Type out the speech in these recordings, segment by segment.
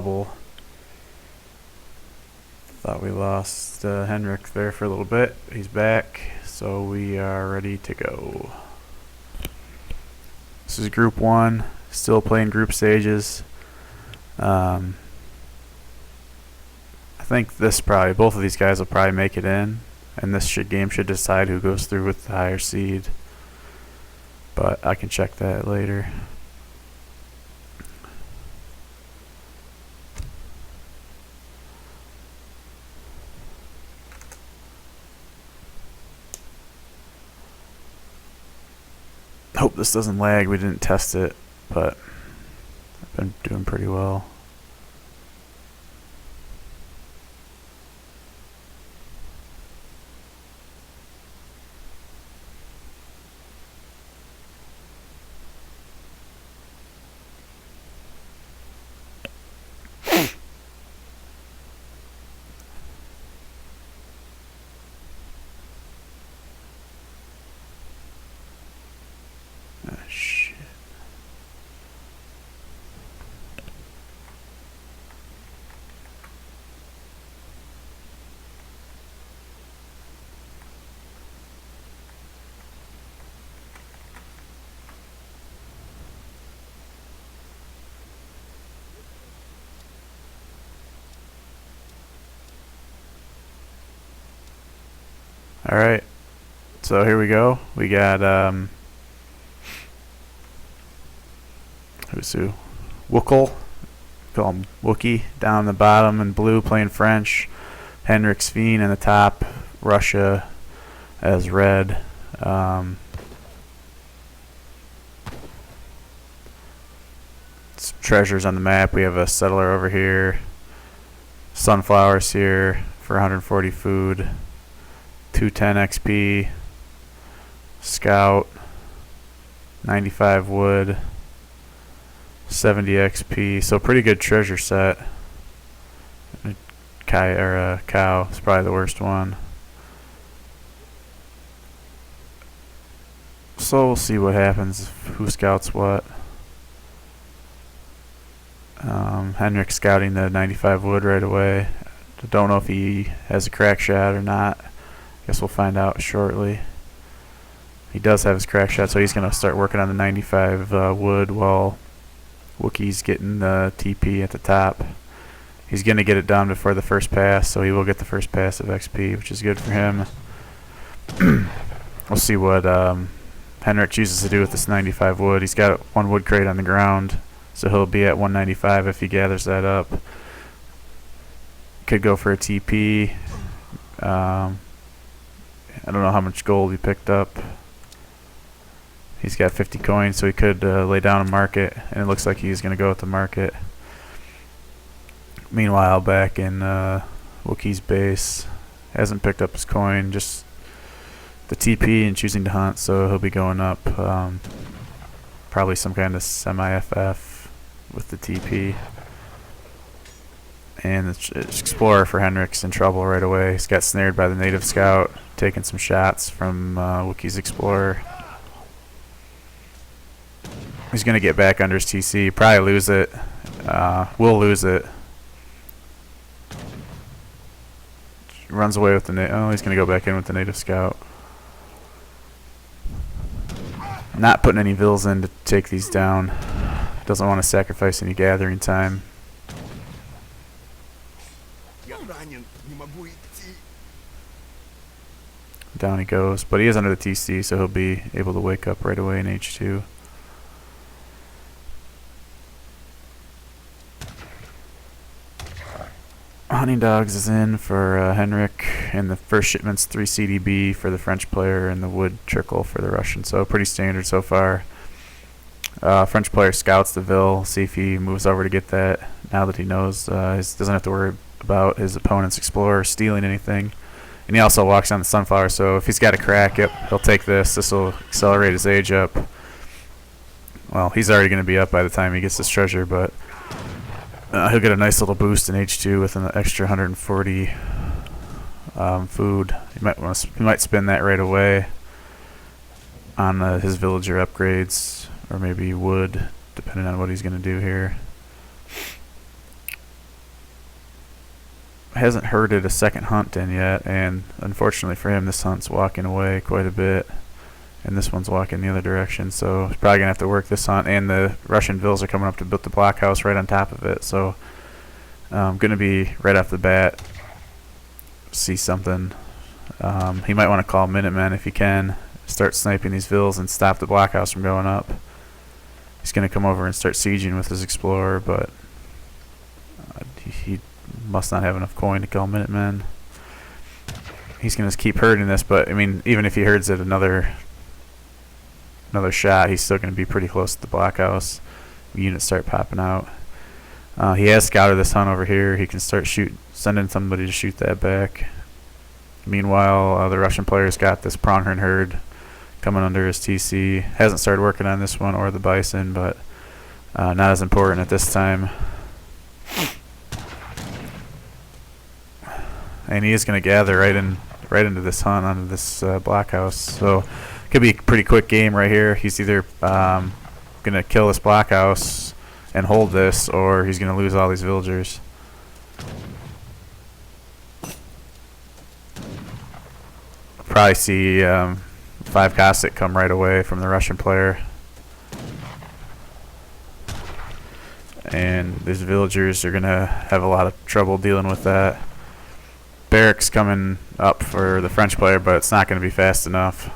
Thought we lost Henrik there for a little bit. He's back, so we are ready to go. This is Group 1, still playing group stages. I think both of these guys will probably make it in, and this game should decide who goes through with the higher seed. But I can check that later. Hope this doesn't lag. We didn't test it, but I've been doing pretty well. Shit. All right, so here we go. We got who's who? Wookl, call him Wookie, down the bottom in blue, playing French. Henriksveen in the top, Russia as red. Some treasures on the map. We have a settler over here. Sunflowers here for 140 food. 210 XP. Scout. 95 wood. 70 XP. So pretty good treasure set. Cow is probably the worst one. So we'll see what happens, who scouts what. Henrik scouting the 95 wood right away. Don't know if he has a crack shot or not. Guess we'll find out shortly. He does have his crack shot, so he's going to start working on the 95 wood while Wookie's getting the TP at the top. He's going to get it done before the first pass, so he will get the first pass of XP, which is good for him. We'll see what Henrik chooses to do with this 95 wood. He's got one wood crate on the ground, so he'll be at 195 if he gathers that up. Could go for a TP. I don't know how much gold he picked up. He's got 50 coins, so he could lay down a market, and it looks like he's going to go with the market. Meanwhile, back in Wookie's base, hasn't picked up his coin, just the TP and choosing to hunt, so he'll be going up probably some kind of semi-FF with the TP. And the Explorer for Henrik's in trouble right away. He's got snared by the native scout, taking some shots from Wookie's Explorer. He's going to get back under his TC, probably lose it. Will lose it. Runs away with the he's going to go back in with the native scout. Not putting any vills in to take these down. Doesn't want to sacrifice any gathering time. Down he goes, but he is under the TC, so he'll be able to wake up right away in H2. Hunting Dogs is in for Henrik, and the first shipment's 3 CDB for the French player and the wood trickle for the Russian, so pretty standard so far. French player scouts the Vil, see if he moves over to get that now that he knows he doesn't have to worry about his opponent's Explorer stealing anything. And he also walks on the Sunflower, so if he's got a crack, he'll take this. This will accelerate his age up. Well, he's already going to be up by the time he gets this treasure, but he'll get a nice little boost in H2 with an extra 140 food. He might spend that right away on his villager upgrades, or maybe wood, depending on what he's going to do here. hasn't herded a second hunt in yet, and unfortunately for him, this hunt's walking away quite a bit, and this one's walking the other direction, so he's probably going to have to work this hunt, and the Russian Vills are coming up to build the blockhouse right on top of it, so going to be right off the bat, see something. He might want to call Minutemen if he can, start sniping these Vills and stop the blockhouse from going up. He's going to come over and start sieging with his Explorer, but he must not have enough coin to call Minutemen. He's going to keep herding this, but I mean, even if he herds it another shot, he's still going to be pretty close to the blockhouse. Units start popping out. He has scouted this hunt over here. He can start sending somebody to shoot that back. Meanwhile, the Russian player's got this pronghorn herd coming under his TC. Hasn't started working on this one or the bison, but not as important at this time. And he is going to gather right into this hunt, onto this blockhouse. So could be a pretty quick game right here. He's either going to kill this blockhouse and hold this, or he's going to lose all these villagers. Probably see 5 Cossack come right away from the Russian player. And these villagers are going to have a lot of trouble dealing with that. Barracks coming up for the French player, but it's not going to be fast enough.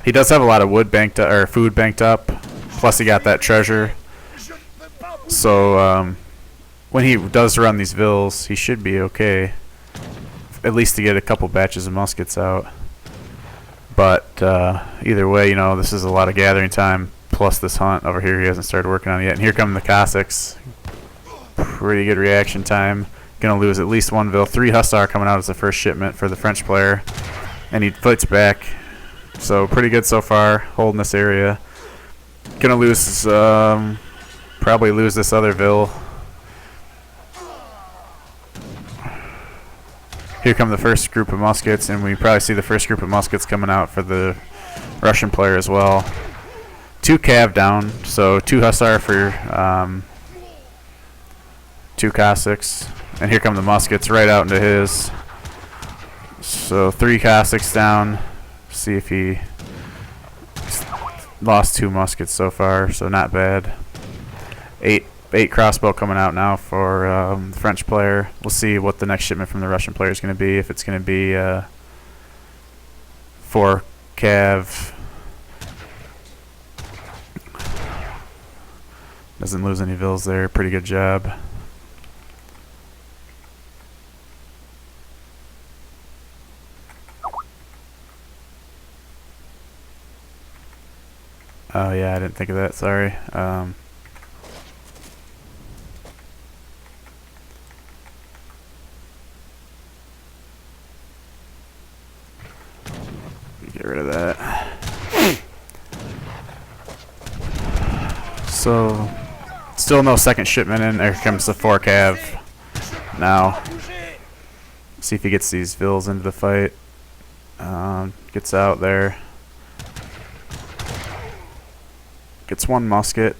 He does have a lot of wood banked up, or food banked up. Plus, he got that treasure. So when he does run these vills, he should be okay. At least to get a couple batches of muskets out. But either way, you know, this is a lot of gathering time. Plus this hunt over here, he hasn't started working on it yet. And here come the Cossacks. Pretty good reaction time. Gonna lose at least one Vill. 3 Hussar coming out as the first shipment for the French player, and he fights back. So pretty good so far, holding this area. Gonna lose, probably lose this other Vill. Here come the first group of muskets, and we probably see the first group of muskets coming out for the Russian player as well. 2 cav down, so 2 Hussar for 2 Cossacks. And here come the muskets right out into his. So 3 Cossacks down. See if he lost 2 muskets so far, so not bad. 8 crossbow coming out now for the French player. We'll see what the next shipment from the Russian player is going to be. If it's going to be 4 cav. Doesn't lose any vills there. Pretty good job. Oh yeah, I didn't think of that, sorry. Get rid of that. So, still no second shipment in. There comes the 4 cav now. See if he gets these vills into the fight. Gets out there. Gets 1 musket.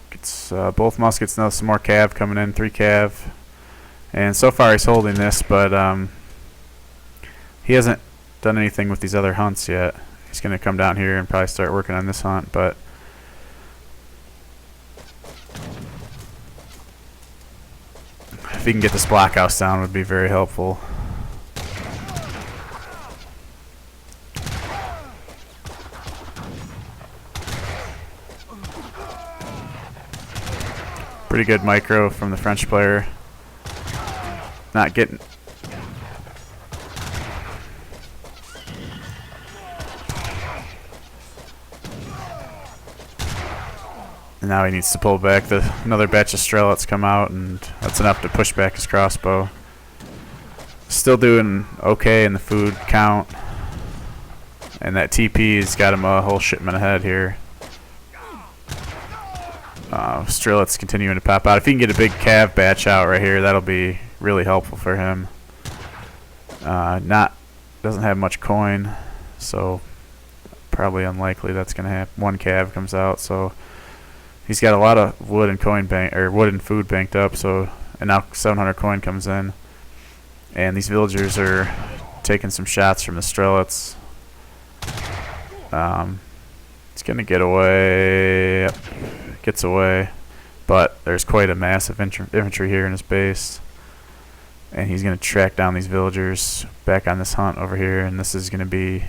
Gets both muskets now. Some more cav coming in. 3 cav. And so far he's holding this, but he hasn't done anything with these other hunts yet. He's going to come down here and probably start working on this hunt, but if he can get this blockhouse down, it would be very helpful. Pretty good micro from the French player. Not getting... And now he needs to pull back. Another batch of Strelets come out, and that's enough to push back his crossbow. Still doing okay in the food count. And that TP's got him a whole shipment ahead here. Strelets continuing to pop out. If he can get a big cav batch out right here, that'll be really helpful for him. Doesn't have much coin, so probably unlikely that's gonna happen. 1 cav comes out, so he's got a lot of wood and coin wood and food banked up. So and now 700 coin comes in, and these villagers are taking some shots from the Strelets. He's gonna get away. Yep. Gets away, but there's quite a massive infantry here in his base, and he's gonna track down these villagers back on this hunt over here. And this is gonna be,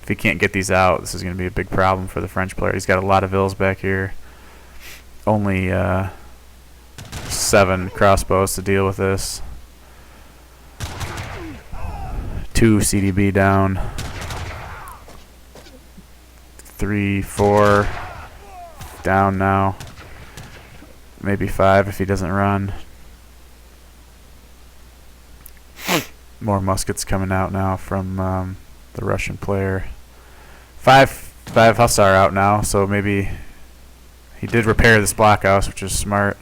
if he can't get these out, this is gonna be a big problem for the French player. He's got a lot of vills back here. Only 7 crossbows to deal with this. 2 CDB down. 3, 4 down now. Maybe 5 if he doesn't run. More muskets coming out now from the Russian player. 5 Hussar out now, so maybe he did repair this blockhouse, which is smart.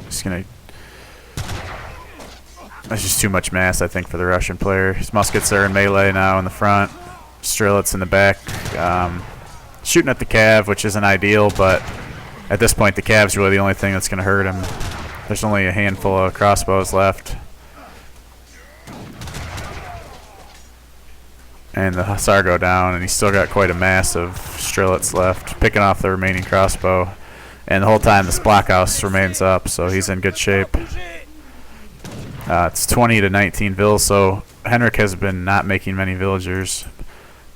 Just gonna. That's just too much mass, I think, for the Russian player. His muskets are in melee now in the front. Strelets in the back. Shooting at the cav, which isn't ideal, but at this point the cav's really the only thing that's going to hurt him. There's only a handful of crossbows left. And the Hussar go down, and he's still got quite a mass of Strelets left, picking off the remaining crossbow. And the whole time this blockhouse remains up, so he's in good shape. It's 20 to 19 vills, so Henrik has been not making many villagers,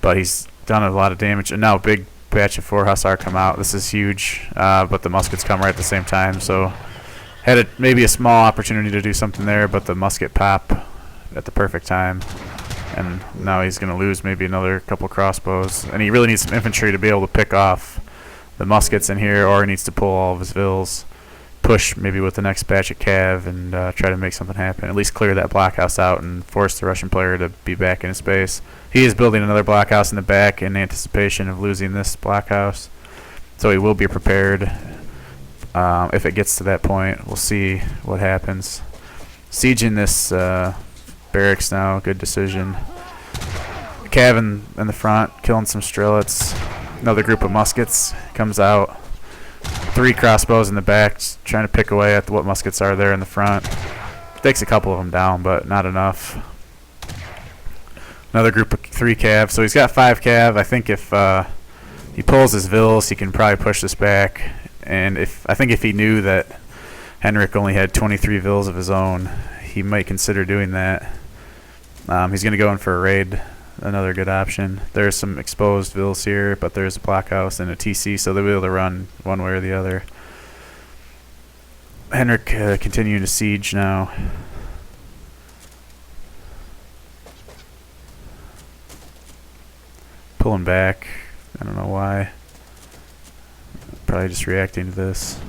but he's done a lot of damage. And now a big batch of 4 Hussar come out. This is huge, but the muskets come right at the same time, so had maybe a small opportunity to do something there, but the musket pop at the perfect time. And now he's going to lose maybe another couple crossbows. And he really needs some infantry to be able to pick off the muskets in here, or he needs to pull all of his vills, push maybe with the next batch of cav, and try to make something happen. At least clear that blockhouse out and force the Russian player to be back in his base. He is building another blockhouse in the back in anticipation of losing this blockhouse, so he will be prepared if it gets to that point. We'll see what happens. Sieging this barracks now, good decision. Cav in the front, killing some Strelets. Another group of muskets comes out. 3 crossbows in the back, trying to pick away at what muskets are there in the front. Takes a couple of them down, but not enough. Another group of 3 cav, so he's got 5 cav. I think if he pulls his vills, he can probably push this back. And I think if he knew that Henrik only had 23 vills of his own, he might consider doing that. He's going to go in for a raid. Another good option. There's some exposed vills here, but there's a blockhouse and a TC, so they'll be able to run one way or the other. Henrik continuing to siege now. Pulling back. I don't know why. Probably just reacting to this.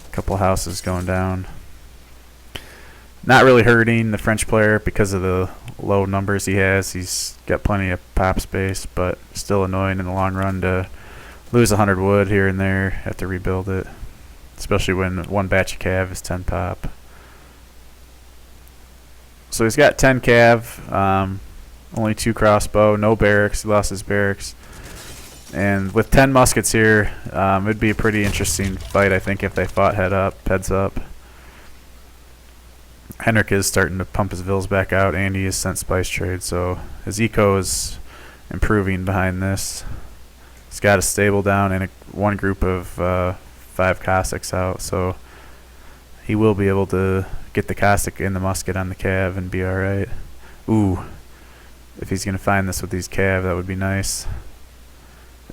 A couple houses going down. Not really hurting the French player because of the low numbers he has. He's got plenty of pop space, but still annoying in the long run to lose 100 wood here and there, have to rebuild it, especially when one batch of cav is 10 pop. So he's got 10 cav, only 2 crossbow, no barracks. He lost his barracks. And with 10 muskets here, it'd be a pretty interesting fight, I think, if they fought heads up. Henrik is starting to pump his vills back out, and he has sent spice trade, so his eco is improving behind this. He's got a stable down and one group of 5 Cossacks out, so he will be able to get the Cossack in the musket on the cav and be alright. Ooh, if he's going to find this with these cav, that would be nice.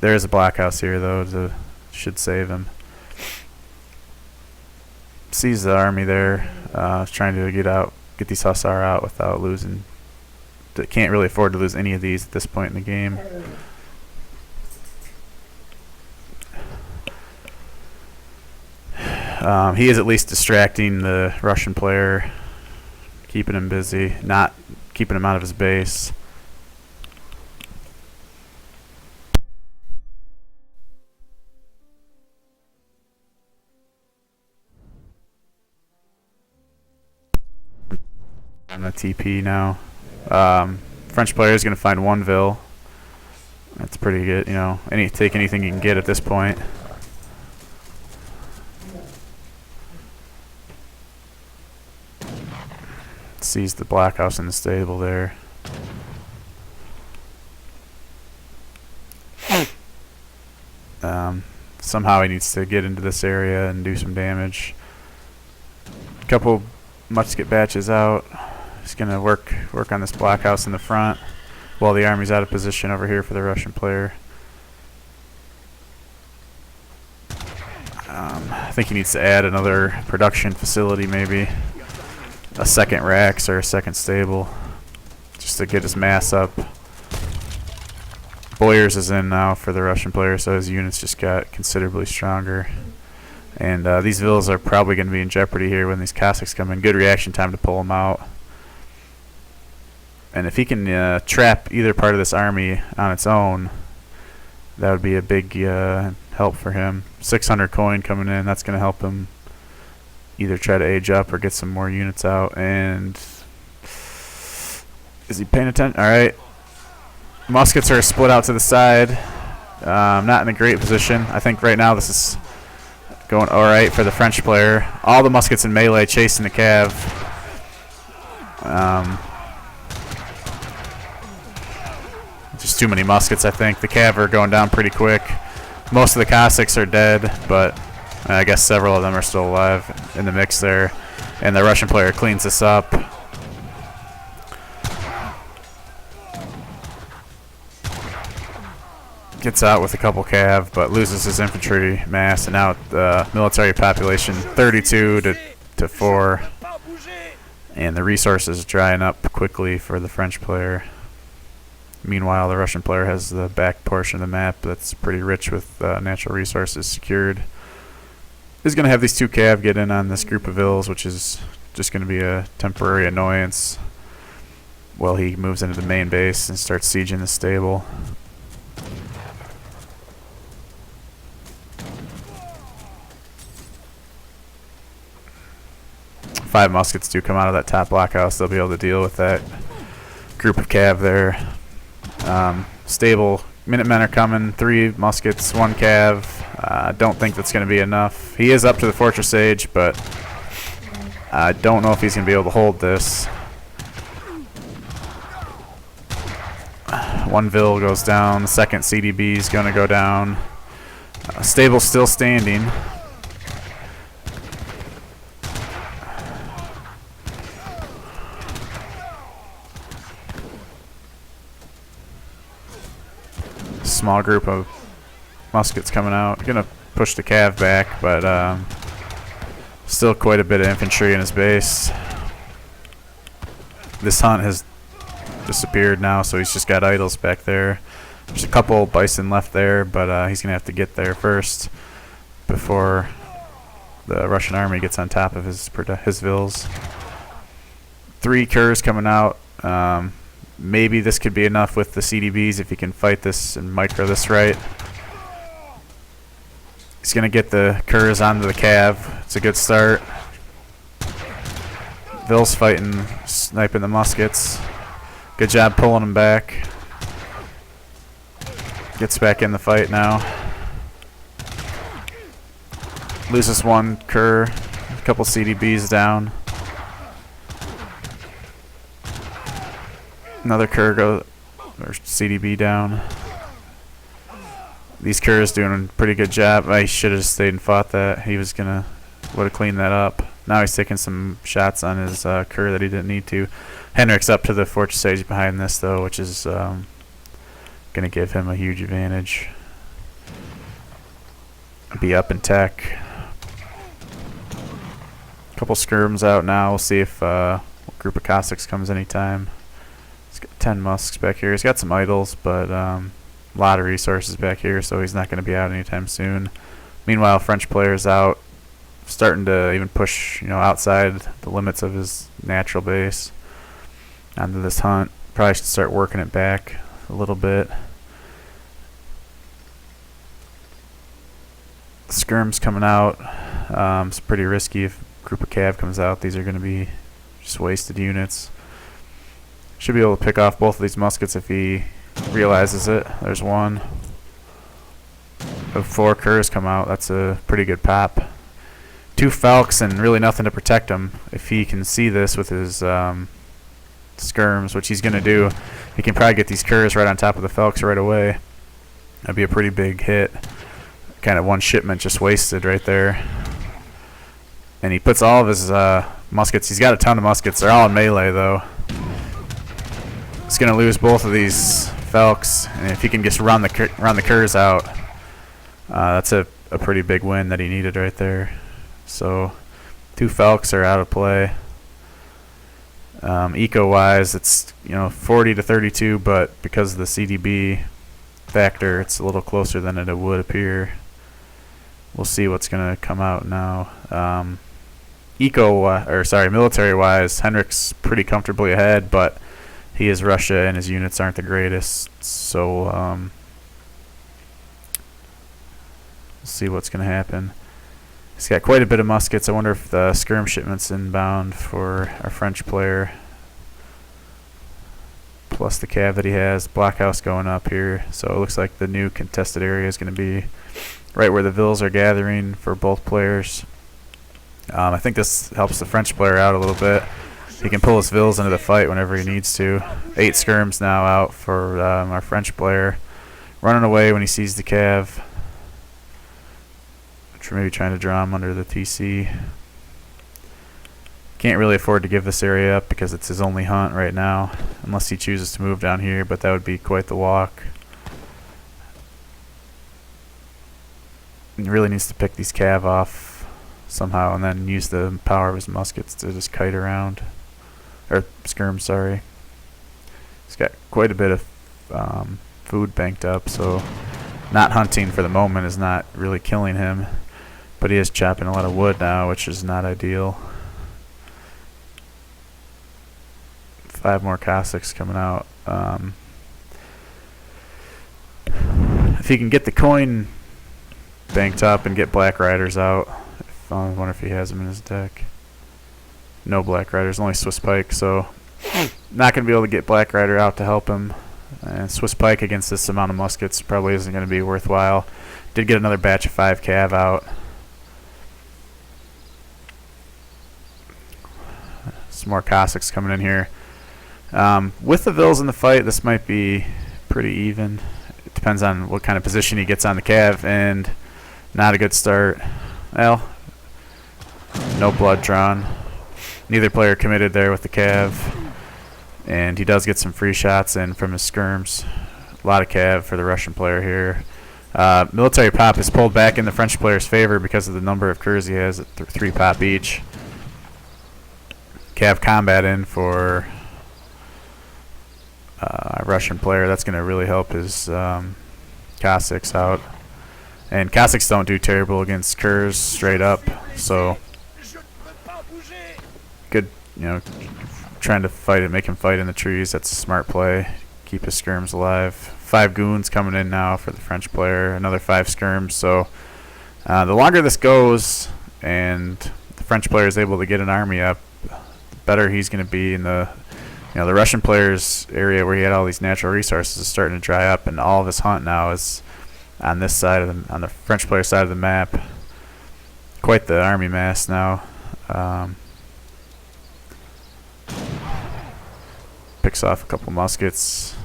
There is a blockhouse here, though, should save him. Sees the army there, trying to get these Hussar out without losing. Can't really afford to lose any of these at this point in the game. He is at least distracting the Russian player, keeping him busy, not keeping him out of his base. On the TP now. French player is going to find 1 vill. That's pretty good, you know. Take anything you can get at this point. Sees the black house in the stable there. Somehow he needs to get into this area and do some damage. A couple musket batches out. He's gonna work on this black house in the front while the army's out of position over here for the Russian player. I think he needs to add another production facility, maybe a second racks or a second stable, just to get his mass up. Boyers is in now for the Russian player, so his units just got considerably stronger. And these villas are probably going to be in jeopardy here when these Cossacks come in. Good reaction time to pull them out. And if he can trap either part of this army on its own, that would be a big help for him. 600 coin coming in, that's going to help him either try to age up or get some more units out. And is he paying attention? All right. Muskets are split out to the side. Not in a great position. I think right now this is going all right for the French player. All the muskets in melee chasing the cav. Just too many muskets, I think. The cav are going down pretty quick. Most of the Cossacks are dead, but I guess several of them are still alive in the mix there. And the Russian player cleans this up. Gets out with a couple cav, but loses his infantry mass, and now the military population 32 to 4, and the resources drying up quickly for the French player. Meanwhile, the Russian player has the back portion of the map that's pretty rich with natural resources secured. He's going to have these 2 cav get in on this group of villas, which is just going to be a temporary annoyance while he moves into the main base and starts sieging the stable. Five muskets do come out of that top blockhouse. They'll be able to deal with that group of cav there. Stable Minutemen are coming. 3 muskets, 1 cav. Don't think that's going to be enough. He is up to the fortress age, but I don't know if he's going to be able to hold this. 1 Vil goes down. The second CDB is going to go down. Stable's still standing. Small group of muskets coming out. Gonna push the cav back, but still quite a bit of infantry in his base. This hunt has disappeared now, so he's just got idols back there. There's a couple bison left there, but he's gonna have to get there first before the Russian army gets on top of his vills. 3 curs coming out. Maybe this could be enough with the CDBs if he can fight this and micro this right. He's going to get the curs onto the cav. It's a good start. Vil's fighting, sniping the muskets. Good job pulling them back. Gets back in the fight now. Loses 1 cur. A couple CDBs down. Another cur or CDB down. These curs doing a pretty good job. I should have stayed and fought that. He would have cleaned that up. Now he's taking some shots on his cur that he didn't need to. Henrik's up to the fortress age behind this though, which is going to give him a huge advantage. Be up in tech. Couple skirms out now. We'll see if a group of Cossacks comes anytime. He's got 10 musks back here. He's got some idols, but a lot of resources back here, so he's not going to be out anytime soon. Meanwhile, French player's out, starting to even push, outside the limits of his natural base onto this hunt. Probably should start working it back a little bit. Skirm's coming out. It's pretty risky if a group of cav comes out. These are going to be just wasted units. Should be able to pick off both of these muskets if he realizes it. There's one. Of 4 curs come out. That's a pretty good pop. 2 Falks and really nothing to protect him. If he can see this with his skirms, which he's going to do, he can probably get these curs right on top of the Falks right away. That'd be a pretty big hit. Kind of one shipment just wasted right there. And he puts all of his muskets. He's got a ton of muskets. They're all in melee, though. He's going to lose both of these Falks. And if he can just run the curs out, that's a pretty big win that he needed right there. So 2 Falks are out of play. Eco-wise, it's 40 to 32, but because of the CDB factor, it's a little closer than it would appear. We'll see what's going to come out now. Military-wise, Henrik's pretty comfortably ahead, but he is Russia and his units aren't the greatest. So we'll see what's going to happen. He's got quite a bit of muskets. I wonder if the skirm shipment's inbound for our French player. Plus the cav that he has. Blockhouse going up here. So it looks like the new contested area is going to be right where the vills are gathering for both players. I think this helps the French player out a little bit. He can pull his vills into the fight whenever he needs to. 8 skirms now out for our French player. Running away when he sees the cav. Maybe trying to draw him under the TC. Can't really afford to give this area up because it's his only hunt right now, unless he chooses to move down here, but that would be quite the walk. He really needs to pick these cav off somehow and then use the power of his muskets to just kite around. Or skirm, sorry. He's got quite a bit of food banked up, so not hunting for the moment is not really killing him. But he is chopping a lot of wood now, which is not ideal. 5 more Cossacks coming out. If he can get the coin banked up and get Black Riders out, I wonder if he has them in his deck. No Black Riders, only Swiss Pike, so not going to be able to get Black Rider out to help him. And Swiss Pike against this amount of muskets probably isn't going to be worthwhile. Did get another batch of 5 cav out. Some more Cossacks coming in here. With the vills in the fight, this might be pretty even. It depends on what kind of position he gets on the cav, and not a good start. Well, no blood drawn. Neither player committed there with the cav. And he does get some free shots in from his skirms. A lot of cav for the Russian player here. Military pop is pulled back in the French player's favor because of the number of curs he has at 3 pop each. Cav combat in for a Russian player. That's going to really help his Cossacks out. And Cossacks don't do terrible against curs straight up. So good, trying to fight it, make him fight in the trees. That's a smart play. Keep his skirms alive. 5 goons coming in now for the French player. Another 5 skirms. So the longer this goes and the French player is able to get an army up, the better he's going to be. In the the Russian player's area where he had all these natural resources is starting to dry up, and all of his hunt now is on this side of on the French player side of the map. Quite the army mass now. Picks off a couple muskets.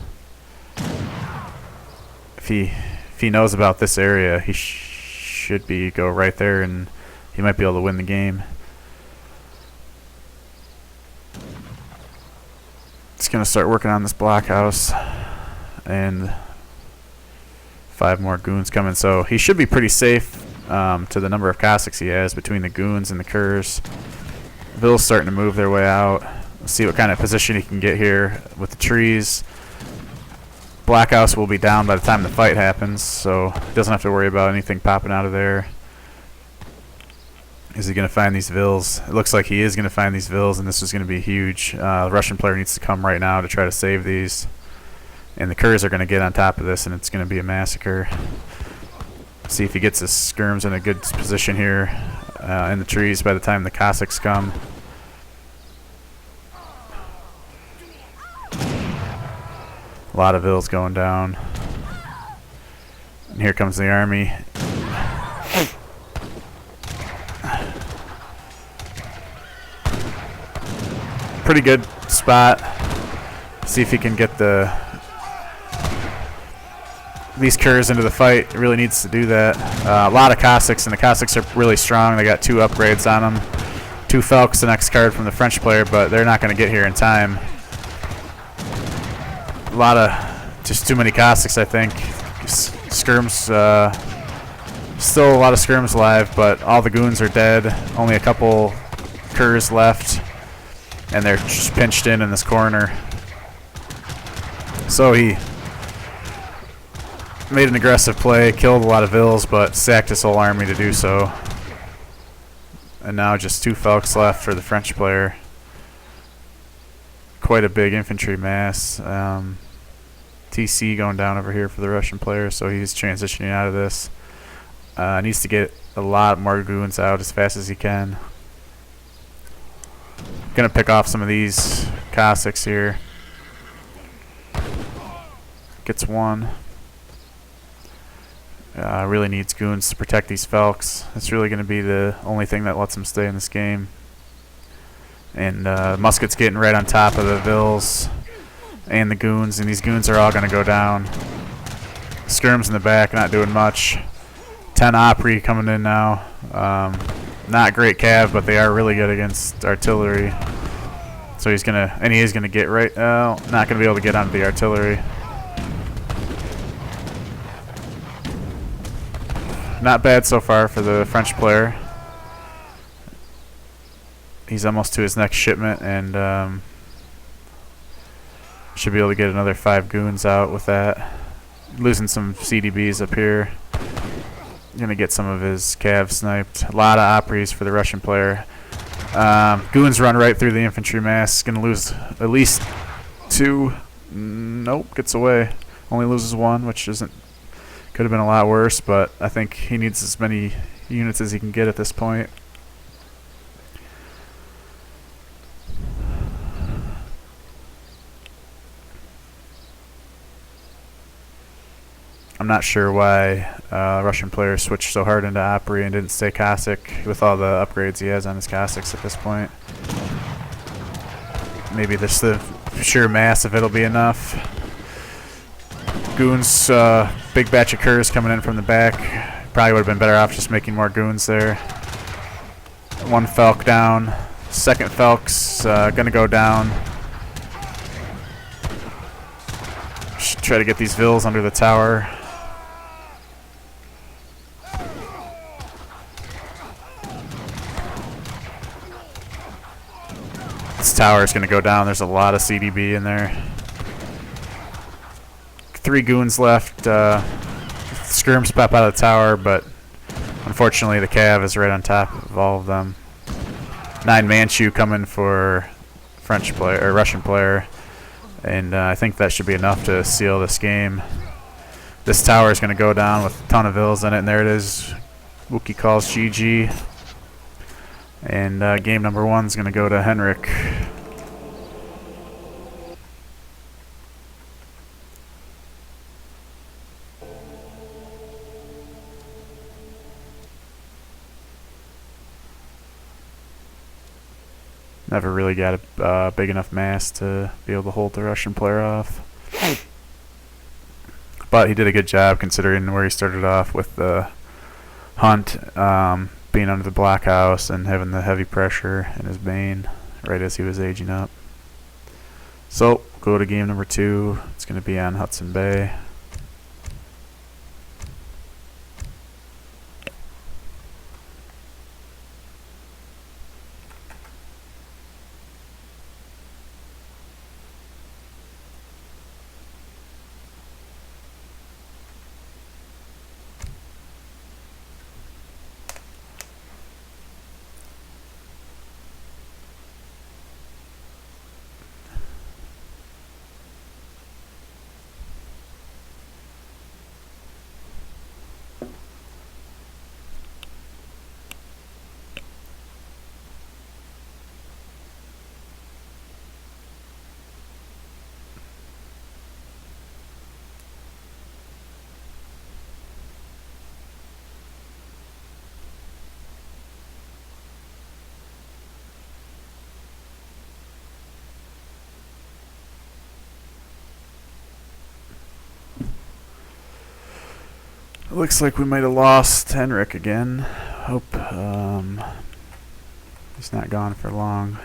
If he knows about this area, he should go right there, and he might be able to win the game. It's gonna start working on this blockhouse, and 5 more goons coming. So he should be pretty safe to the number of Cossacks he has between the goons and the curs. Vill's starting to move their way out. Let's see what kind of position he can get here with the trees. Blockhouse will be down by the time the fight happens, so he doesn't have to worry about anything popping out of there. Is he going to find these vills? It looks like he is going to find these vills, and this is going to be huge. The Russian player needs to come right now to try to save these. And the curs are going to get on top of this, and it's going to be a massacre. See if he gets his skirms in a good position here in the trees by the time the Cossacks come. A lot of vills going down. And here comes the army. Pretty good spot. See if he can get these curs into the fight. It really needs to do that. A lot of Cossacks, and the Cossacks are really strong. They got 2 upgrades on them. 2 Felks, the next card from the French player, but they're not going to get here in time. A lot of, just too many Cossacks, I think. Skirms, still a lot of skirms alive, but all the goons are dead. Only a couple curs left, and they're just pinched in this corner. So he made an aggressive play, killed a lot of vills, but sacked his whole army to do so. And now just 2 Felks left for the French player. Quite a big infantry mass. TC going down over here for the Russian player, so he's transitioning out of this. Needs to get a lot more goons out as fast as he can. Gonna pick off some of these Cossacks here. Gets 1. Really needs goons to protect these Felks. That's really going to be the only thing that lets him stay in this game. And Musket's getting right on top of the vills and the goons, and these goons are all going to go down. Skirms in the back, not doing much. 10 Opry coming in now. Not great cav, but they are really good against artillery. So he's gonna, and he is gonna get right. Not gonna be able to get onto the artillery. Not bad so far for the French player. He's almost to his next shipment, and should be able to get another 5 goons out with that. Losing some CDBs up here. Gonna get some of his cav sniped. A lot of Opries for the Russian player. Goons run right through the infantry mass. Gonna lose at least 2. Nope, gets away. Only loses 1, which isn't. Could have been a lot worse, but I think he needs as many units as he can get at this point. I'm not sure why Russian players switched so hard into Opry and didn't stay Cossack with all the upgrades he has on his Cossacks at this point. Maybe this the sheer mass of it'll be enough. Goons, big batch of curs coming in from the back. Probably would have been better off just making more goons there. 1 Felk down. 2nd Felk's gonna go down. Should try to get these vills under the tower. This tower is going to go down. There's a lot of CDB in there. 3 goons left. Skirms pop out of the tower, but unfortunately the cav is right on top of all of them. 9 Manchu coming for French player or Russian player, and I think that should be enough to seal this game. This tower is going to go down with a ton of vills in it, and there it is. Wookl calls GG. And game number 1 is going to go to Henrik. Never really got a big enough mass to be able to hold the Russian player off. But he did a good job considering where he started off with the hunt. Being under the blockhouse and having the heavy pressure in his bane right as he was aging up. So, go to game number 2. It's going to be on Hudson Bay. Looks like we might have lost Henrik again. Hope he's not gone for long.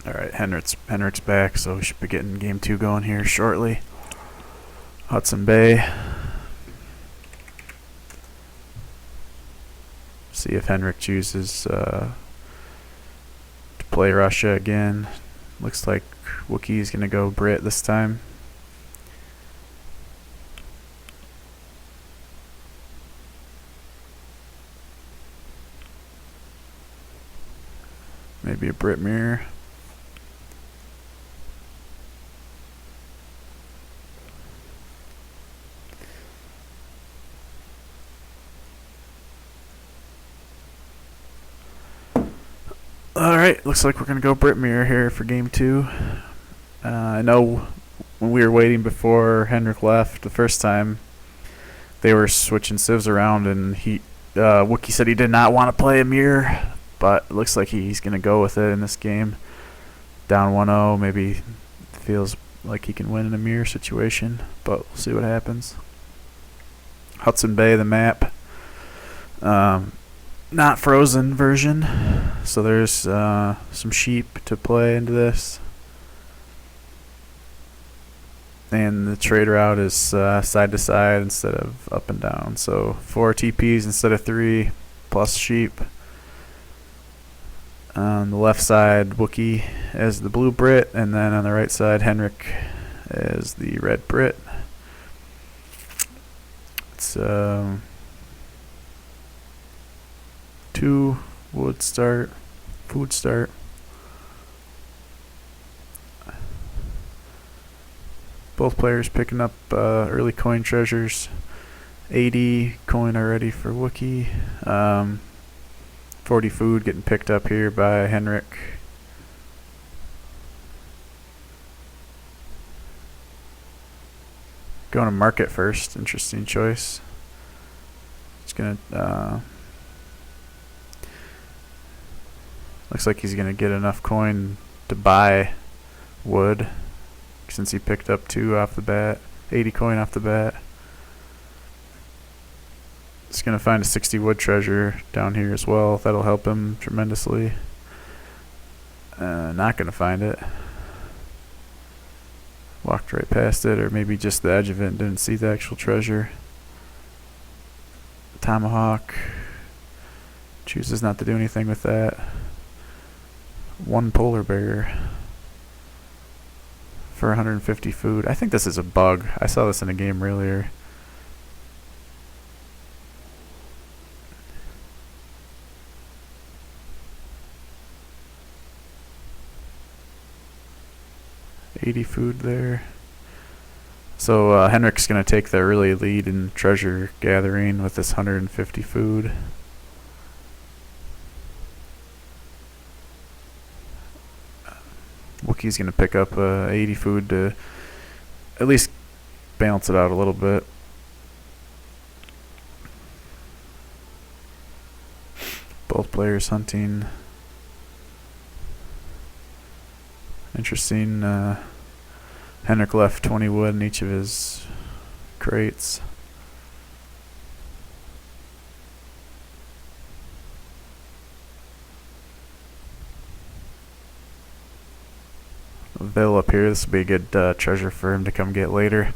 Alright, Henrik's back, so we should be getting game 2 going here shortly. Hudson Bay. See if Henrik chooses to play Russia again. Looks like Wookie's going to go Brit this time. Maybe a Brit mirror. Alright, looks like we're going to go Brit mirror here for game 2. I know when we were waiting before Henrik left the first time, they were switching civs around, and Wookie said he did not want to play a mirror, but it looks like he's going to go with it in this game. Down 1-0, maybe feels like he can win in a mirror situation, but we'll see what happens. Hudson Bay, the map. Not frozen version, so there's some sheep to play into this. And the trade route is side to side instead of up and down. So 4 TPs instead of 3, plus sheep. On the left side, Wookie as the blue Brit, and then on the right side, Henrik as the red Brit. It's 2 food start. Both players picking up early coin treasures. 80 coin already for Wookie. 40 food getting picked up here by Henrik. Going to market first. Interesting choice. It's gonna. Looks like he's gonna get enough coin to buy wood, since he picked up 2 off the bat. 80 coin off the bat. He's gonna find a 60 wood treasure down here as well. That'll help him tremendously. Not gonna find it. Walked right past it, or maybe just the edge of it and didn't see the actual treasure. Tomahawk. Chooses not to do anything with that. 1 polar bear for 150 food. I think this is a bug. I saw this in a game earlier. $80 food there. So Henrik's going to take the early lead in treasure gathering with this 150 food. Wookie's going to pick up 80 food to at least balance it out a little bit. Both players hunting. Interesting. Henrik left 20 wood in each of his crates. Veil up here. This will be a good treasure for him to come get later.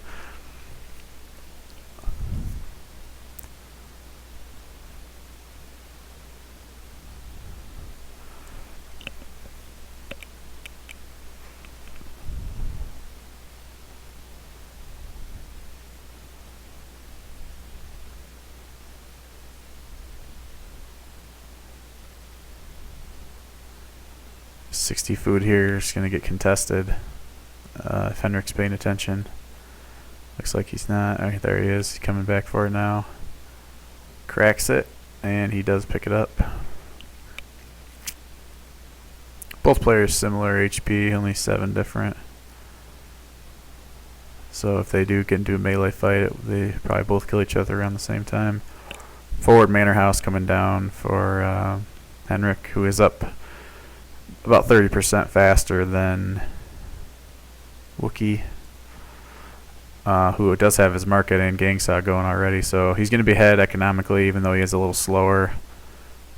60 food here is going to get contested if Henrik's paying attention. Looks like he's not. Okay, there he is. He's coming back for it now. Cracks it, and he does pick it up. Both players similar HP, only 7 different. So if they do get into a melee fight, they probably both kill each other around the same time. Forward Manor House coming down for Henrik, who is up about 30% faster than Wookl, who does have his market and gang saw going already. So he's going to be ahead economically, even though he is a little slower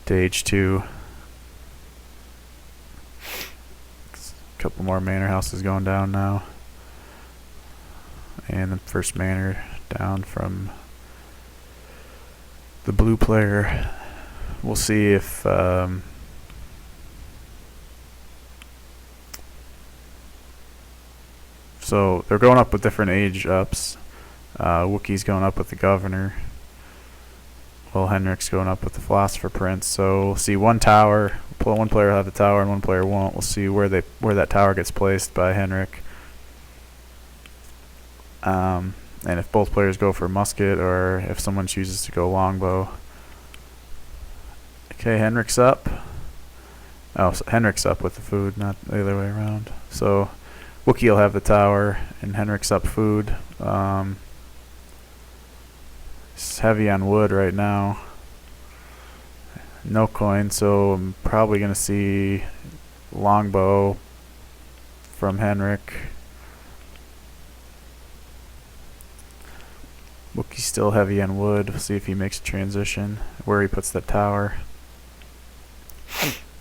to H2. A couple more manor houses going down now. And the first manor down from the blue player. We'll see if so they're going up with different age ups. Wookie's going up with the governor, while Henrik's going up with the philosopher prince. So we'll see one tower. One player will have the tower and one player won't. We'll see where that tower gets placed by Henrik. And if both players go for musket, or if someone chooses to go longbow. Okay, Henrik's up. Oh, so Henrik's up with the food, not the other way around. So Wookl will have the tower, and Henrik's up food. It's heavy on wood right now. No coin, so I'm probably going to see longbow from Henrik. Wookie's still heavy on wood. We'll see if he makes a transition, where he puts the tower.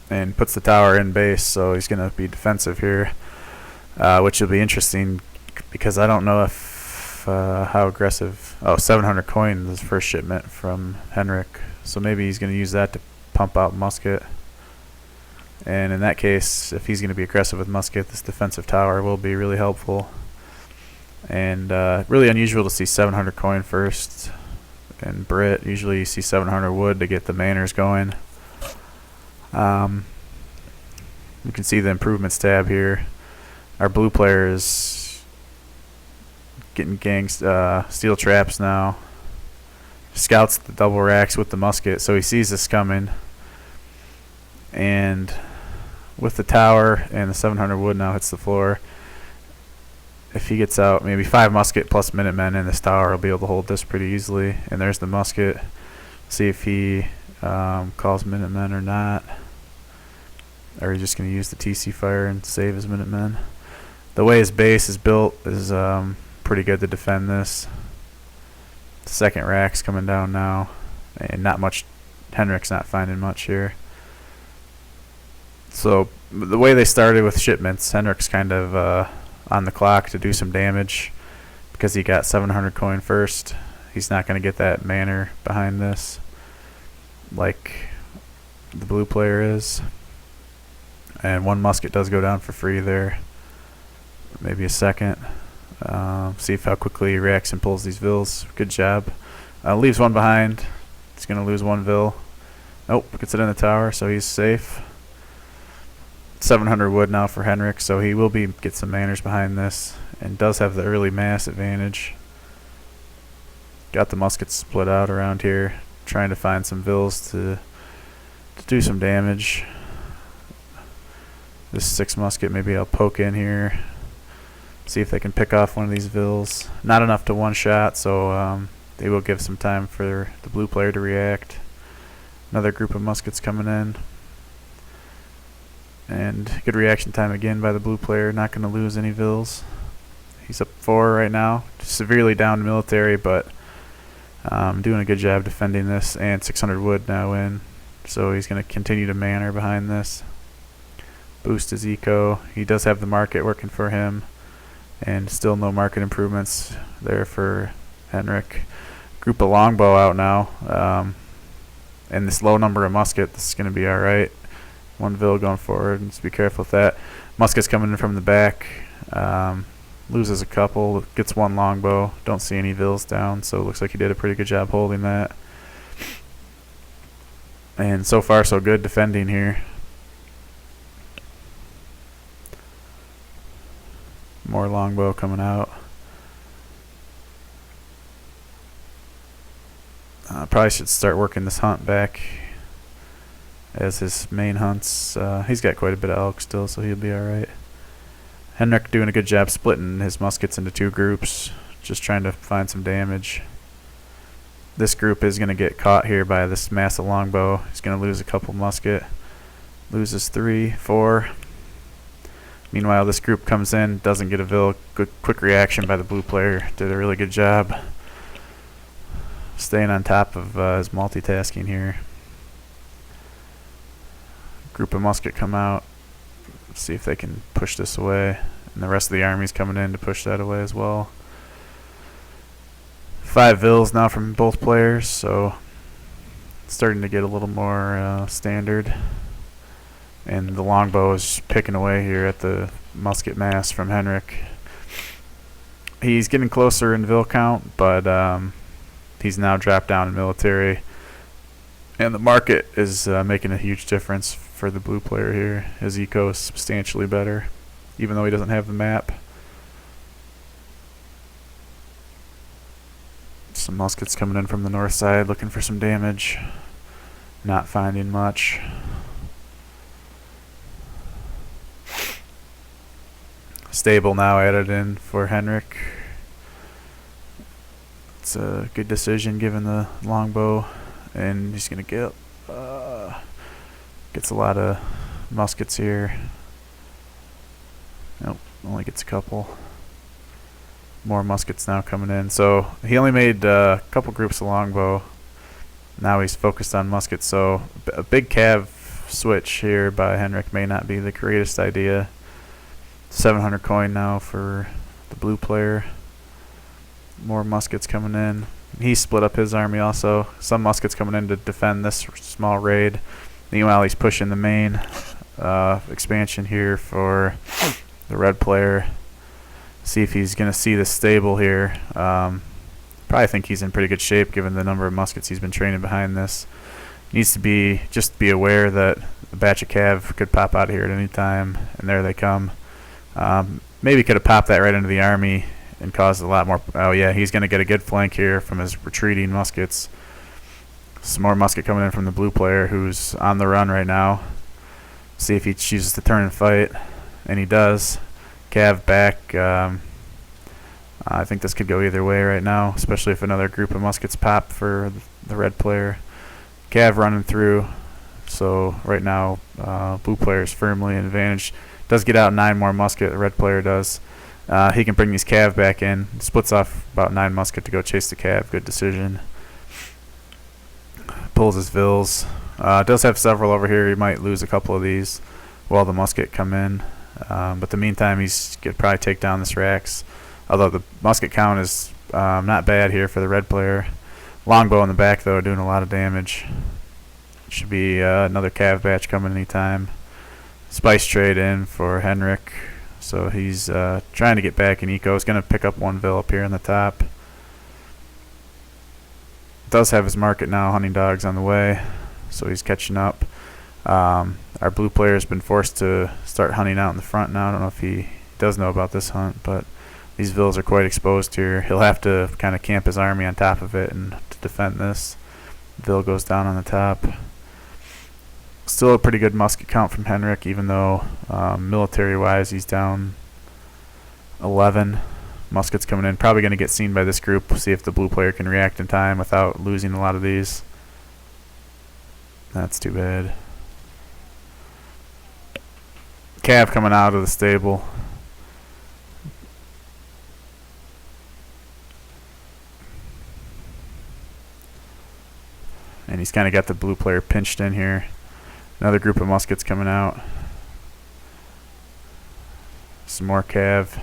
And puts the tower in base, so he's going to be defensive here, which will be interesting because I don't know if how aggressive. Oh, 700 coin is first shipment from Henrik, so maybe he's going to use that to pump out musket. And in that case, if he's going to be aggressive with musket, this defensive tower will be really helpful. And really unusual to see 700 coin first in Brit. Usually you see 700 wood to get the manors going. You can see the improvements tab here. Our blue player is getting steel traps now. Scouts the double racks with the musket, so he sees this coming. And with the tower and the 700 wood now hits the floor, if he gets out maybe 5 musket plus Minutemen in this tower, he'll be able to hold this pretty easily. And there's the musket. See if he calls Minutemen or not. Or he's just going to use the TC fire and save his Minutemen. The way his base is built is pretty good to defend this. The second rack's coming down now. And not much. Henrik's not finding much here. So the way they started with shipments, Henrik's kind of on the clock to do some damage because he got 700 coin first. He's not going to get that manor behind this like the blue player is. And one musket does go down for free there. Maybe a second. See how quickly he reacts and pulls these vills. Good job. Leaves one behind. He's going to lose one vill. Nope, gets it in the tower, so he's safe. 700 wood now for Henrik, so he will get some manors behind this, and does have the early mass advantage. Got the muskets split out around here, trying to find some vills to do some damage. This 6 musket, maybe I'll poke in here, see if they can pick off one of these vills. Not enough to one shot, so they will give some time for the blue player to react. Another group of muskets coming in. And good reaction time again by the blue player. Not going to lose any vills. He's up 4 right now. Severely down military, but doing a good job defending this. And 600 wood now in. So he's going to continue to manor behind this. Boost his eco. He does have the market working for him. And still no market improvements there for Henrik. Group of longbow out now. And this low number of musket, this is going to be alright. One vill going forward, and just be careful with that. Musket's coming in from the back. Loses a couple, gets one longbow. Don't see any vills down, so it looks like he did a pretty good job holding that. And so far, so good defending here. More longbow coming out. Probably should start working this hunt back as his main hunts. He's got quite a bit of elk still, so he'll be alright. Henrik doing a good job splitting his muskets into 2 groups, just trying to find some damage. This group is going to get caught here by this massive longbow. He's going to lose a couple musket. Loses 3, 4. Meanwhile, this group comes in, doesn't get a Vil. Good, quick reaction by the blue player. Did a really good job staying on top of his multitasking here. Group of musket come out. Let's see if they can push this away. And the rest of the army's coming in to push that away as well. 5 Vils now from both players, so it's starting to get a little more standard. And the longbow is picking away here at the musket mass from Henrik. He's getting closer in Vil count, but he's now dropped down in military. And the market is making a huge difference for the blue player here. His eco is substantially better, even though he doesn't have the map. Some muskets coming in from the north side looking for some damage. Not finding much. Stable now added in for Henrik. It's a good decision given the longbow, and he's gonna get gets a lot of muskets here. Nope, only gets a couple. More muskets now coming in. So he only made a couple groups of longbow. Now he's focused on muskets. So a big cav switch here by Henrik may not be the greatest idea. 700 coin now for the blue player. More muskets coming in. He split up his army also. Some muskets coming in to defend this small raid. Meanwhile, he's pushing the main expansion here for the red player. See if he's going to see this stable here. Probably think he's in pretty good shape given the number of muskets he's been training behind this. Needs to be just be aware that a batch of cav could pop out of here at any time, and there they come. Maybe could have popped that right into the army and caused a lot more. Oh yeah, he's going to get a good flank here from his retreating muskets. Some more musket coming in from the blue player who's on the run right now. See if he chooses to turn and fight, and he does. Cav back. I think this could go either way right now, especially if another group of muskets pop for the red player. Cav running through, so right now blue player is firmly in advantage. Does get out 9 more musket, the red player does. He can bring these cav back in. Splits off about 9 musket to go chase the cav. Good decision. Pulls his Vils. Does have several over here. He might lose a couple of these while the musket come in. But in the meantime, he's could probably take down this Rax. Although the musket count is not bad here for the red player. Longbow in the back, though, doing a lot of damage. Should be another cav batch coming anytime. Spice trade in for Henrik. So he's trying to get back in eco. He's going to pick up 1 Vil up here on the top. Does have his market now. Hunting dogs on the way. So he's catching up. Our blue player has been forced to start hunting out in the front now. I don't know if he does know about this hunt, but these Vils are quite exposed here. He'll have to kind of camp his army on top of it and to defend this. Vil goes down on the top. Still a pretty good musket count from Henrik, even though military-wise he's down 11. Muskets coming in. Probably going to get seen by this group. See if the blue player can react in time without losing a lot of these. That's too bad. Cav coming out of the stable. And he's kind of got the blue player pinched in here. Another group of muskets coming out. Some more cav.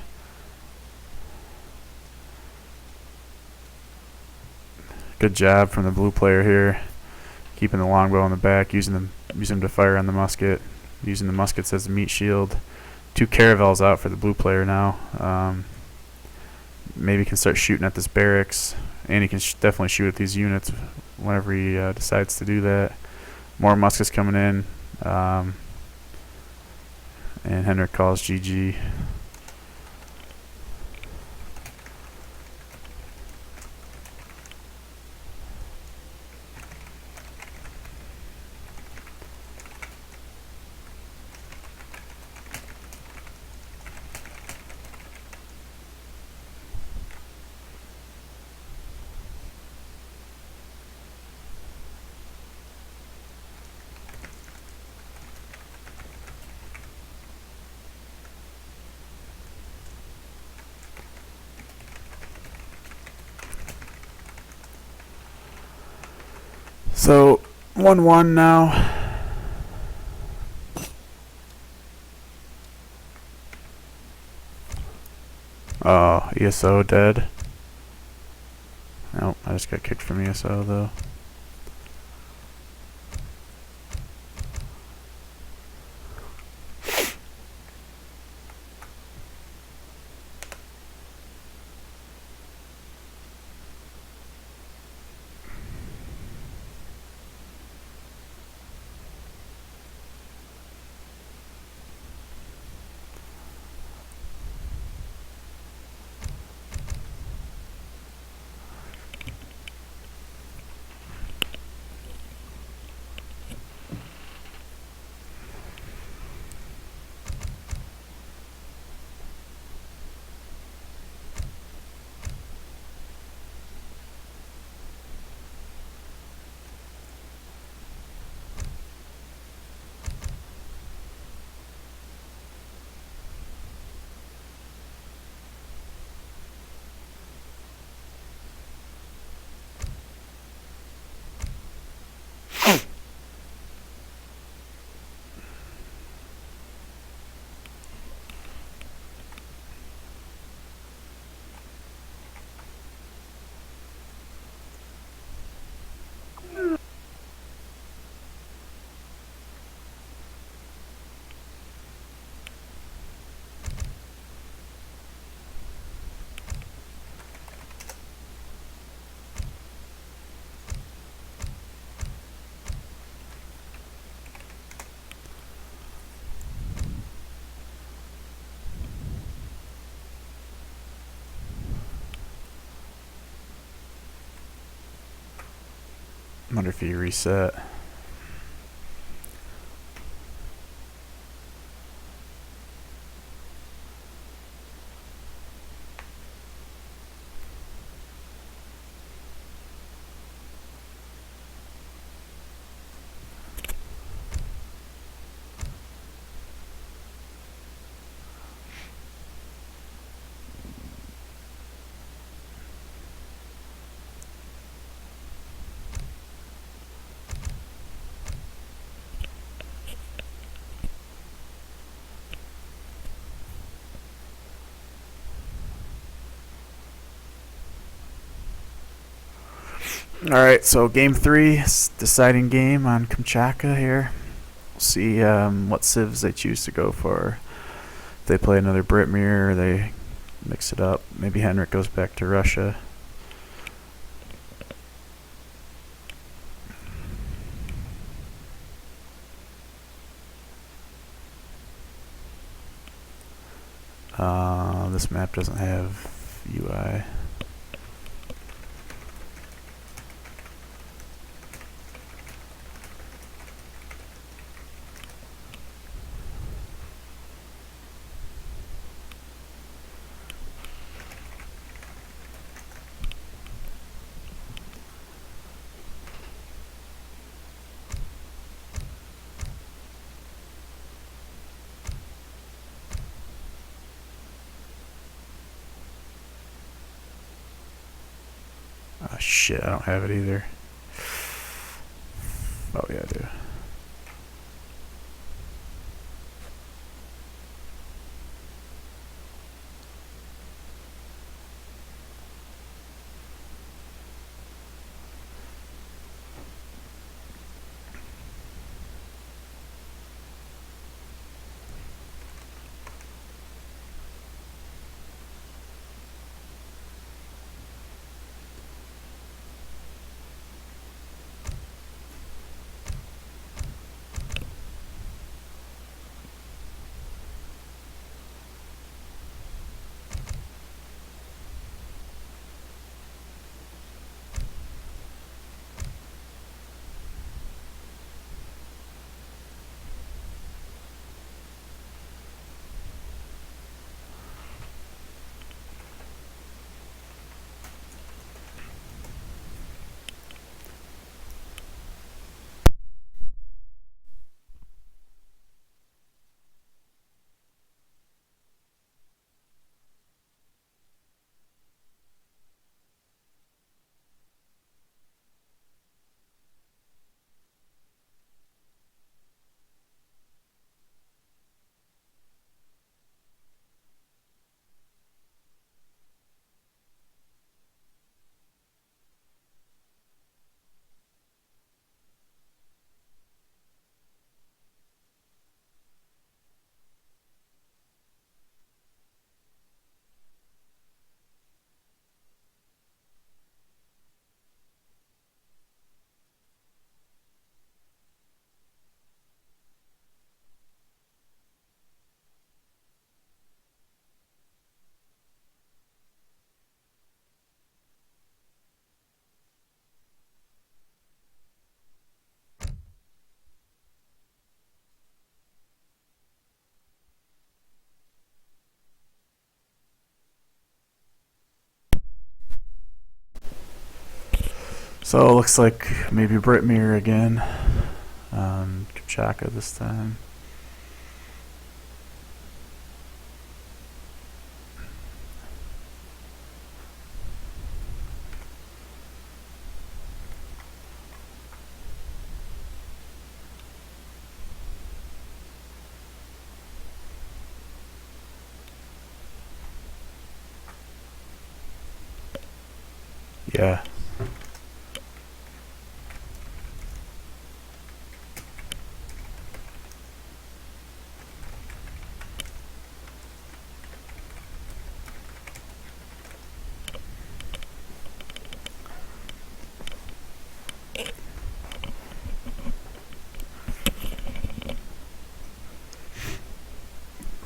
Good job from the blue player here. Keeping the longbow in the back, using them to fire on the musket. Using the muskets as a meat shield. 2 caravels out for the blue player now. Maybe he can start shooting at this barracks. And he can definitely shoot at these units whenever he decides to do that. More muskets coming in. And Henrik calls GG. So 1-1 now. Oh, ESO dead. Nope, I just got kicked from ESO though. I wonder if you reset. Alright, so game 3, deciding game on Kamchatka here. We'll see what civs they choose to go for. If they play another Britmir, or they mix it up. Maybe Henrik goes back to Russia. This map doesn't have UI. Oh shit, I don't have it either. Oh yeah, I do. So it looks like maybe Britmere again. Chaka this time. Yeah.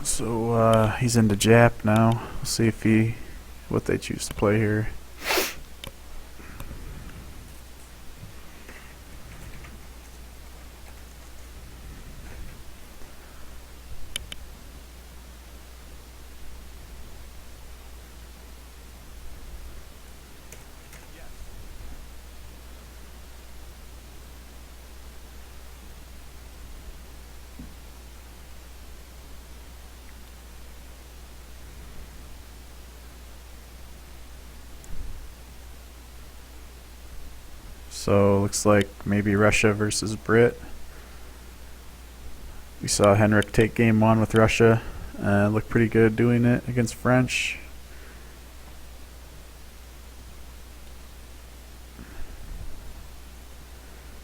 So he's into Jap now. We'll see if what they choose to play here. So looks like maybe Russia versus Brit. We saw Henrik take game 1 with Russia. Looked pretty good doing it against French.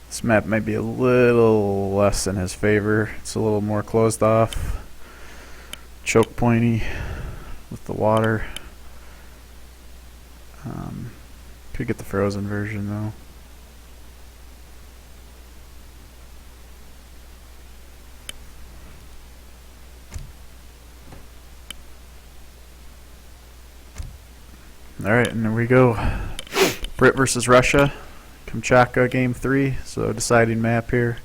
This map might be a little less in his favor. It's a little more closed off. Choke pointy with the water. Could get the frozen version though. Alright, and there we go. Brit versus Russia. Kamchatka game 3, so deciding map here.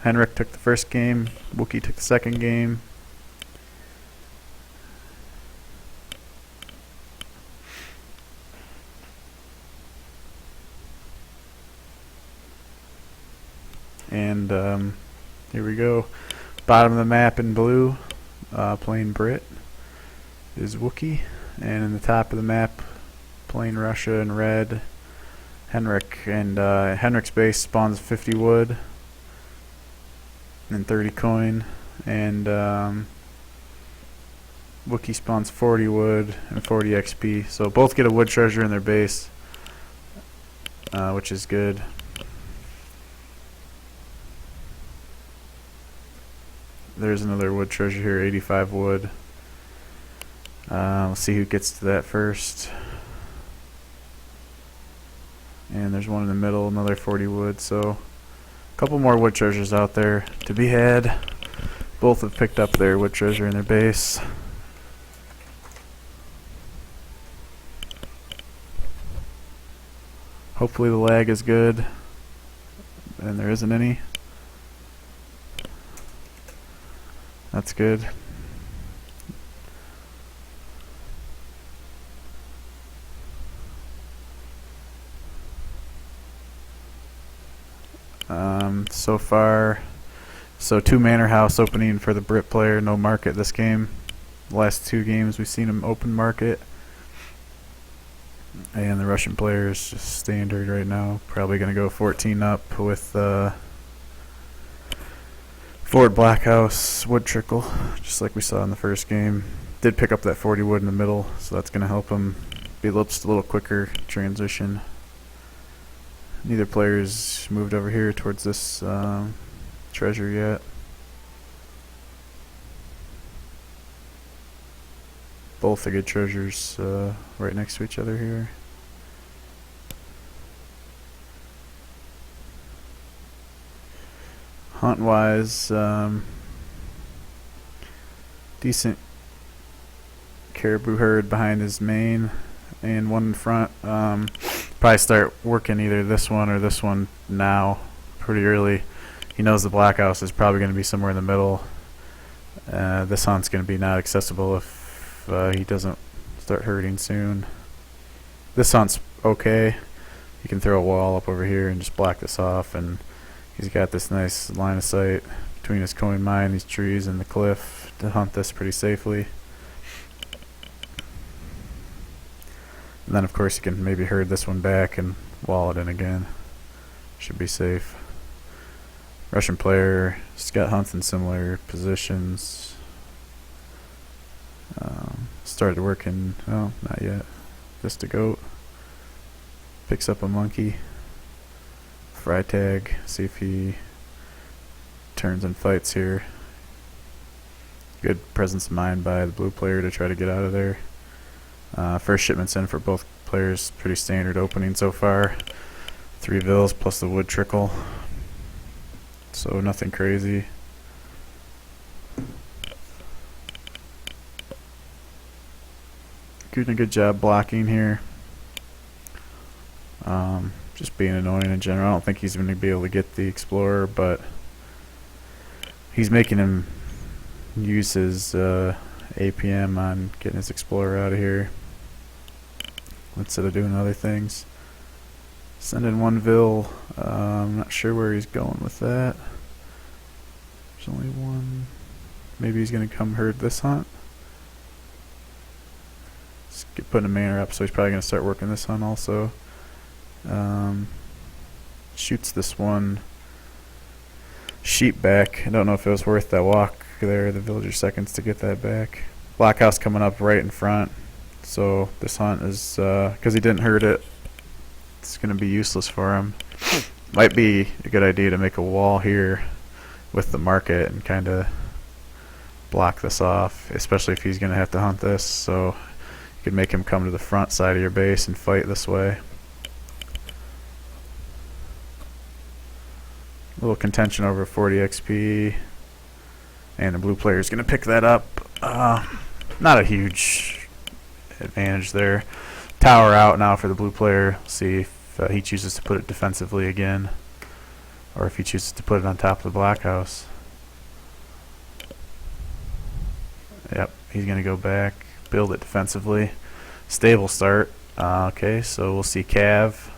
Henrik took the first game, Wookl took the second game. And here we go. Bottom of the map in blue, playing Brit is Wookl, and in the top of the map playing Russia in red, Henrik. And Henrik's base spawns 50 wood and 30 coin, and Wookl spawns 40 wood and 40 XP. So both get a wood treasure in their base, which is good. There's another wood treasure here, 85 wood. Let's see who gets to that first. And there's one in the middle, another 40 wood. So a couple more wood treasures out there to be had. Both have picked up their wood treasure in their base. Hopefully the lag is good, and there isn't any. That's good. So far, 2 Manor House opening for the Brit player, no market this game. The last 2 games we've seen him open market. And the Russian player is just standard right now. Probably going to go 14 up with Forward Black House wood trickle, just like we saw in the first game. Did pick up that 40 wood in the middle, so that's going to help him be just a little quicker transition. Neither player's moved over here towards this treasure yet. Both are good treasures right next to each other here. Hunt-wise, decent caribou herd behind his main, and one in front. Probably start working either this one or this one now, pretty early. He knows the Black House is probably going to be somewhere in the middle. This hunt's going to be not accessible if he doesn't start herding soon. This hunt's okay. You can throw a wall up over here and just block this off, and he's got this nice line of sight between his coin mine, these trees, and the cliff to hunt this pretty safely. And then of course you can maybe herd this one back and wall it in again. Should be safe. Russian player Scott hunts in similar positions. Started working, oh, not yet. Just a goat. Picks up a monkey. Fry tag, see if he turns and fights here. Good presence of mind by the blue player to try to get out of there. First shipment's in for both players, pretty standard opening so far. 3 vills plus the wood trickle. So nothing crazy. Doing a good job blocking here. Just being annoying in general. I don't think he's going to be able to get the explorer, but he's making him use his APM on getting his explorer out of here instead of doing other things. Send in 1 vill. I'm not sure where he's going with that. There's only 1. Maybe he's going to come herd this hunt. Putting a manor up, so he's probably going to start working this hunt also. Shoots this one sheep back. I don't know if it was worth that walk there, the villager seconds, to get that back. Blockhouse coming up right in front, so this hunt is, because he didn't herd it, it's going to be useless for him. Might be a good idea to make a wall here with the market and kind of block this off, especially if he's going to have to hunt this, so you could make him come to the front side of your base and fight this way. A little contention over 40 XP, and the blue player is going to pick that up. Not a huge advantage there. Tower out now for the blue player. See if he chooses to put it defensively again, or if he chooses to put it on top of the blockhouse. Yep, he's going to go back, build it defensively. Stable start. Okay, so we'll see Cav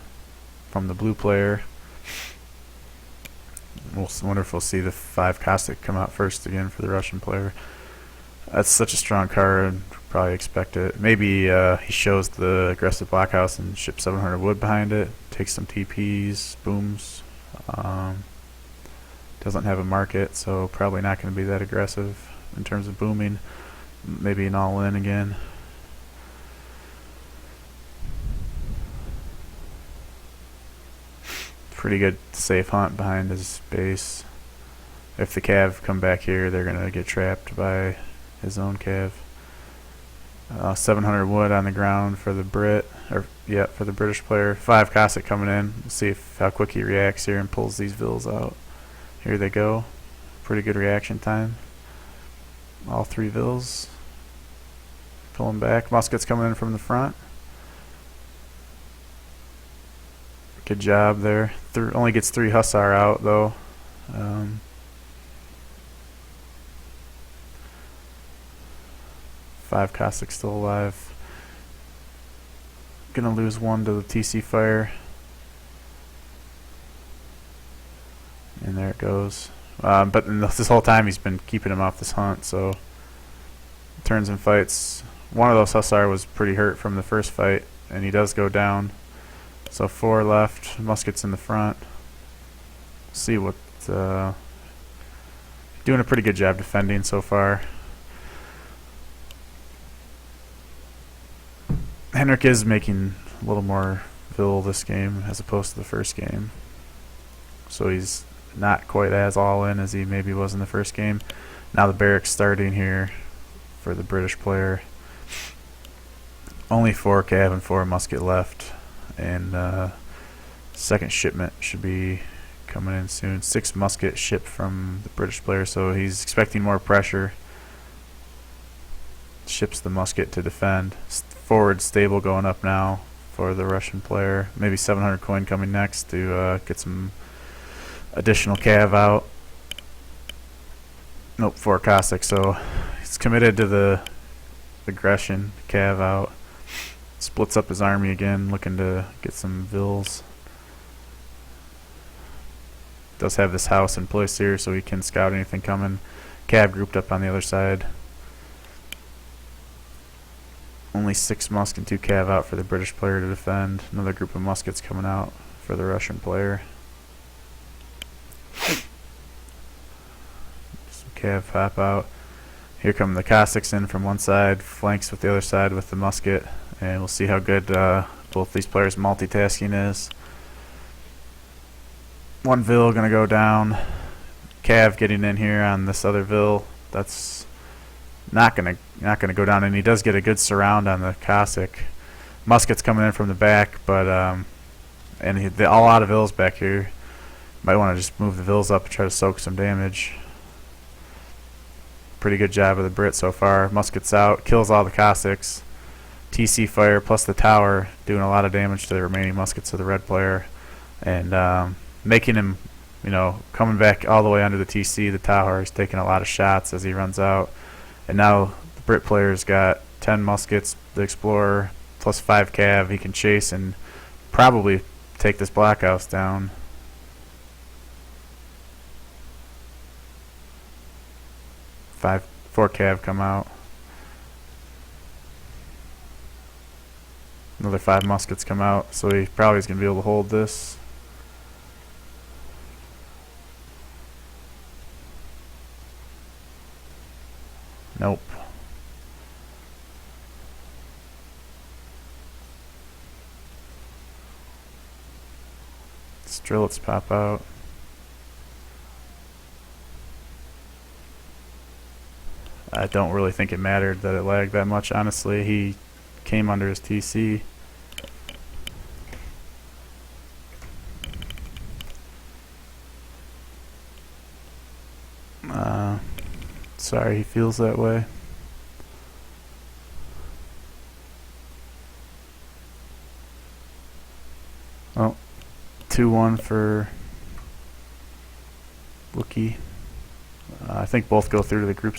from the blue player. We'll wonder if we'll see the 5 Cossack come out first again for the Russian player. That's such a strong card. Probably expect it. Maybe he shows the aggressive blockhouse and ships 700 wood behind it. Takes some TPs, booms. Doesn't have a market, so probably not going to be that aggressive in terms of booming. Maybe an all-in again. Pretty good safe hunt behind his base. If the Cav come back here, they're going to get trapped by his own Cav. 700 wood on the ground for the Brit, or yeah, for the British player. 5 Cossack coming in. We'll see how quick he reacts here and pulls these vills out. Here they go. Pretty good reaction time. All 3 vills. Pulling back. Muskets coming in from the front. Good job there. Only gets 3 Hussar out though. 5 Cossack still alive. Gonna lose 1 to the TC fire. And there it goes. But this whole time he's been keeping him off this hunt, so turns and fights. One of those Hussar was pretty hurt from the first fight, and he does go down. So 4 left, muskets in the front. See what, doing a pretty good job defending so far. Henrik is making a little more vill this game as opposed to the first game. So he's not quite as all in as he maybe was in the first game. Now the barracks starting here for the British player. Only 4 cav and 4 musket left, and second shipment should be coming in soon. 6 musket shipped from the British player, so he's expecting more pressure. Ships the musket to defend. Forward stable going up now for the Russian player. Maybe 700 coin coming next to get some additional cav out. Nope, 4 Cossack, so he's committed to the aggression. Cav out. Splits up his army again, looking to get some vills. Does have this house in place here, so he can scout anything coming. Cav grouped up on the other side. Only 6 musk and 2 cav out for the British player to defend. Another group of muskets coming out for the Russian player. Some cav pop out. Here come the Cossacks in from one side, flanks with the other side with the musket, and we'll see how good both these players' multitasking is. One Vil gonna go down. Cav getting in here on this other Vil. That's not gonna go down, and he does get a good surround on the Cossack. Muskets coming in from the back, but and they're all out of Vils back here. Might want to just move the Vils up and try to soak some damage. Pretty good job of the Brit so far. Muskets out, kills all the Cossacks. TC fire plus the tower doing a lot of damage to the remaining muskets of the red player, and making him, coming back all the way under the TC, the tower. He's taking a lot of shots as he runs out. And now the Brit player's got 10 muskets, the Explorer, plus 5 cav. He can chase and probably take this Black House down. Four cav come out. Another 5 muskets come out, so he probably is going to be able to hold this. Nope. Strelets pop out. I don't really think it mattered that it lagged that much, honestly. He came under his TC. Sorry he feels that way. Oh, 2-1 for Wookl. I think both go through to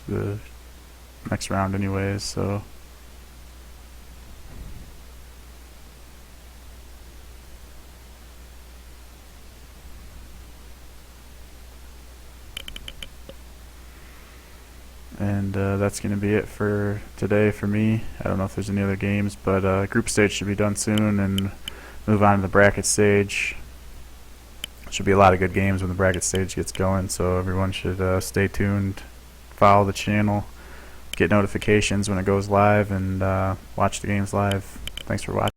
the next round anyways, so and that's going to be it for today for me. I don't know if there's any other games, but group stage should be done soon, and move on to the bracket stage. Should be a lot of good games when the bracket stage gets going, so everyone should stay tuned, follow the channel, get notifications when it goes live, and watch the games live. Thanks for watching.